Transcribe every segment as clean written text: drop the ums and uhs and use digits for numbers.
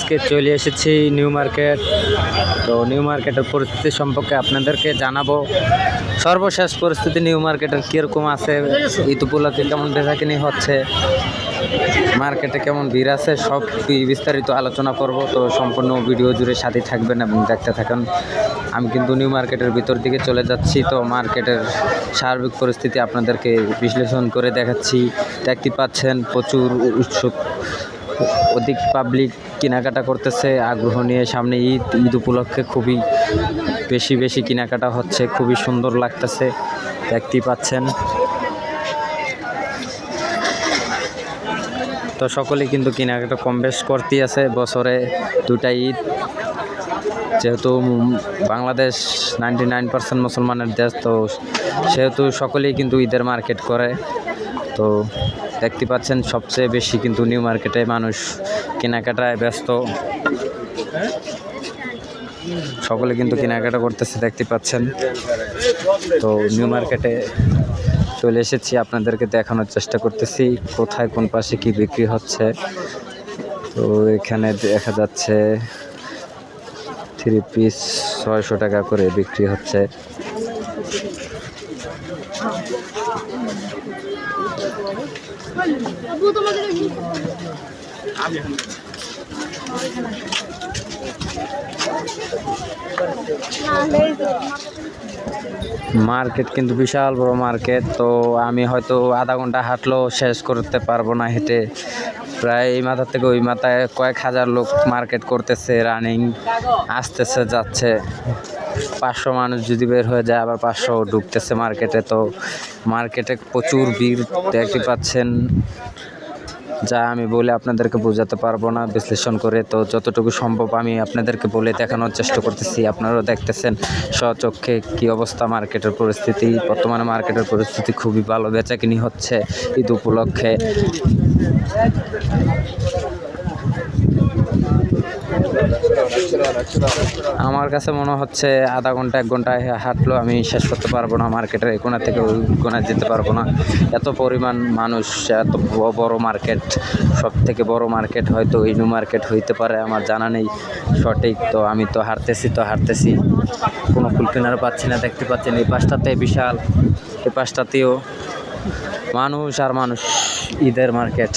আজকে চলে এসেছি নিউ মার্কেট। তো নিউ মার্কেটের পরিস্থিতি সম্পর্কে আপনাদেরকে জানাবো। সর্বশেষ পরিস্থিতি নিউ মার্কেটের কীরকম আছে, ঈদ উপলক্ষে কেমন বেচাকিনি হচ্ছে, মার্কেটে কেমন ভিড় আছে, সব বিস্তারিত আলোচনা করব। তো সম্পূর্ণ ভিডিও জুড়ে সাথে থাকবেন এবং দেখতে থাকেন। আমি কিন্তু নিউ মার্কেটের ভিতর দিকে চলে যাচ্ছি। তো মার্কেটের সার্বিক পরিস্থিতি আপনাদেরকে বিশ্লেষণ করে দেখাচ্ছি। দেখতে পাচ্ছেন প্রচুর উৎসুক অধিক পাবলিক কেনাকাটা করতেছে আগ্রহ নিয়ে। সামনে ঈদ উপলক্ষে খুবই বেশি কেনাকাটা হচ্ছে, খুবই সুন্দর লাগতেছে দেখতেই পাচ্ছেন। তো সকলেই কিন্তু কেনাকাটা কম বেশ করতেই আছে। বছরে দুটা ঈদ, যেহেতু বাংলাদেশ 99% মুসলমানের দেশ, তো সেহেতু সকলেই কিন্তু ঈদের মার্কেট করে। তো দেখতে পাচ্ছেন সবচেয়ে বেশি কিন্তু নিউ মার্কেটে মানুষ কেনাকাটায় ব্যস্ত। সকলে কিন্তু কেনাকাটা করতেছে দেখতে পাচ্ছেন। তো নিউ মার্কেটে চলে এসেছি, আপনাদেরকে দেখানোর চেষ্টা করতেছি কোথায় কোন পাশে কি বিক্রি হচ্ছে। তো এখানে দেখা যাচ্ছে 3 পিস 600 টাকা করে বিক্রি হচ্ছে। মার্কেট কিন্তু বিশাল বড় মার্কেট। তো আমি হয়তো আধা ঘন্টা হাঁটলেও শেষ করতে পারবো না হেঁটে। প্রায় এই মাথা থেকে ওই মাথায় কয়েক হাজার লোক মার্কেট করতেছে, রানিং আসতেছে যাচ্ছে। 500 মানুষ যদি বের হয়ে যায়, আবার 500 ঢুকতেছে মার্কেটে। তো মার্কেটে প্রচুর ভিড় দেখতে পাচ্ছেন, যা আমি বলে আপনাদেরকে বোঝাতে পারবো না বিশ্লেষণ করে। তো যতটুকু সম্ভব আমি আপনাদেরকে বলে দেখানোর চেষ্টা করতেছি। আপনারাও দেখতেছেন স্বচক্ষে কী অবস্থা মার্কেটের পরিস্থিতি। বর্তমানে মার্কেটের পরিস্থিতি খুবই ভালো, বেচাকিনি হচ্ছে ঈদ উপলক্ষে। আমার কাছে মনে হচ্ছে আধা ঘন্টা 1 ঘন্টা হাঁটলেও আমি শেষ করতে পারবো না। মার্কেটের এই কোণা থেকে ওই কোণায় যেতে পারবো না, এত পরিমাণ মানুষ, এত বড় মার্কেট। সব থেকে বড় মার্কেট হয়তো এই নিউ মার্কেট হইতে পারে, আমার জানা নেই সঠিক। তো আমি তো হাঁটতেছি কোনো কুলকিনার পাচ্ছি না। দেখতে পাচ্ছেন এই পাশটাতে বিশাল, এই পাশটাতেও মানুষ আর মানুষ, ঈদের মার্কেট।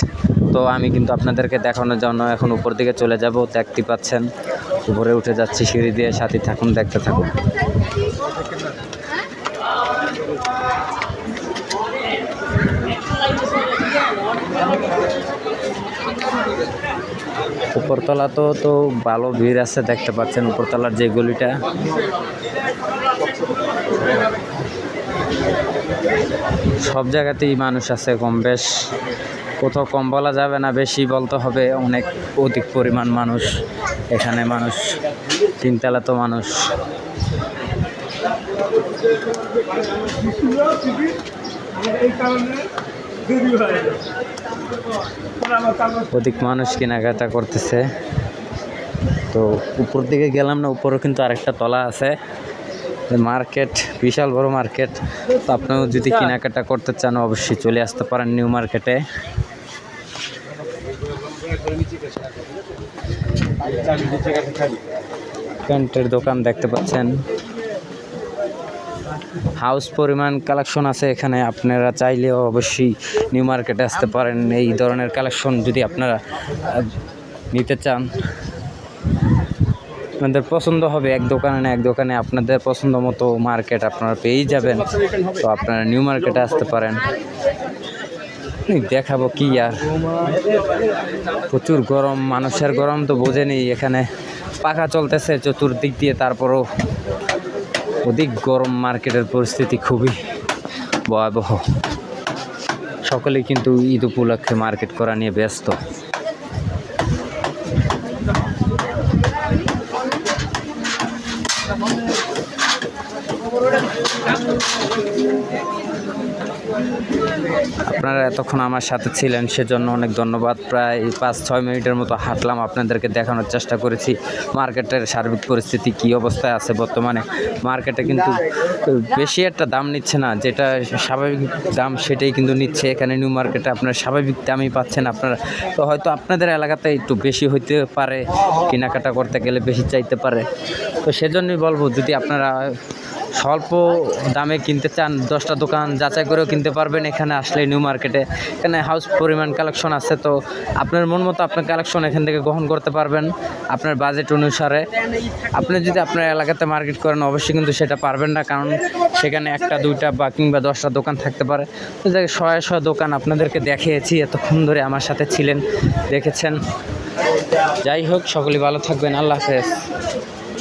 তো আমি কিন্তু আপনাদেরকে দেখানোর জন্য এখন উপর দিকে চলে যাব। দেখতে পাচ্ছেন উপরে উঠে যাচ্ছি সিঁড়ি দিয়ে, সাথে থাকুন, দেখতে থাকুন। উপরতলা তো ভালো ভিড় আছে, দেখতে পাচ্ছেন উপরতলার যে গলিটা। সব জায়গাতেই মানুষ আছে কম বেশ, কোথাও কম বলা যাবে না, বেশি বলতে হবে, অনেক অধিক পরিমাণ মানুষ এখানে। মানুষ 3 তলা তো মানুষ। অধিক মানুষ কেনাকাটা করতেছে। তো উপর দিকে গেলাম না, উপরে কিন্তু আরেকটা তলা আছে। মার্কেট বিশাল বড় মার্কেট। তো আপনিও যদি কেনাকাটা করতে চান অবশ্যই চলে আসতে পারেন নিউ মার্কেটে। প্যান্টের দোকান দেখতে পাচ্ছেন, হাউস পরিমাণ কালেকশন আছে এখানে। আপনারা চাইলেও অবশ্যই নিউ মার্কেটে আসতে পারেন। এই ধরনের কালেকশন যদি আপনারা নিতে চান, আপনাদের পছন্দ হবে, এক দোকানে না এক দোকানে আপনাদের পছন্দ মতো মার্কেট আপনারা পেয়েই যাবেন। তো আপনারা নিউ মার্কেটে আসতে পারেন। দেখাবো কি আর, প্রচুর গরম, মানুষের গরম তো বোঝেনি। এখানে পাখা চলতেছে চতুর্দিক দিয়ে, তারপরও অধিক গরম। মার্কেটের পরিস্থিতি খুবই ভয়াবহ। সকলেই কিন্তু ঈদ উপলক্ষে মার্কেট করা নিয়ে ব্যস্ত। আপনারা এতক্ষণ আমার সাথে ছিলেন সেজন্য অনেক ধন্যবাদ। প্রায় 5-6 মিনিটের মতো হাঁটলাম, আপনাদেরকে দেখানোর চেষ্টা করেছি মার্কেটের সার্বিক পরিস্থিতি কী অবস্থায় আছে বর্তমানে। মার্কেটে কিন্তু বেশি একটা দাম নিচ্ছে না, যেটা স্বাভাবিক দাম সেটাই কিন্তু নিচ্ছে এখানে নিউ মার্কেটে। আপনার স্বাভাবিক দামই পাচ্ছেন আপনারা। তো হয়তো আপনাদের এলাকাতে একটু বেশি হইতে পারে, কেনাকাটা করতে গেলে বেশি চাইতে পারে। তো সেজন্যই বলবো, যদি আপনারা স্বল্প দামে কিনতে চান 10টা দোকান যাচাই করেও কিনতে পারবেন এখানে আসলে নিউ মার্কেটে। এখানে হাউস পরিমাণ কালেকশন আছে, তো আপনার মন মতো আপনার কালেকশন এখান থেকে গ্রহণ করতে পারবেন আপনার বাজেট অনুসারে। আপনি যদি আপনার এলাকাতে মার্কেট করেন অবশ্যই কিন্তু সেটা পারবেন না, কারণ সেখানে 1টা 2টা বা কিংবা 10টা দোকান থাকতে পারে। তো জায়গায় 100 দোকান আপনাদেরকে দেখিয়েছি, এতক্ষণ ধরে আমার সাথে ছিলেন, দেখেছেন। যাই হোক, সকলেই ভালো থাকবেন। আল্লাহ হাফেজ।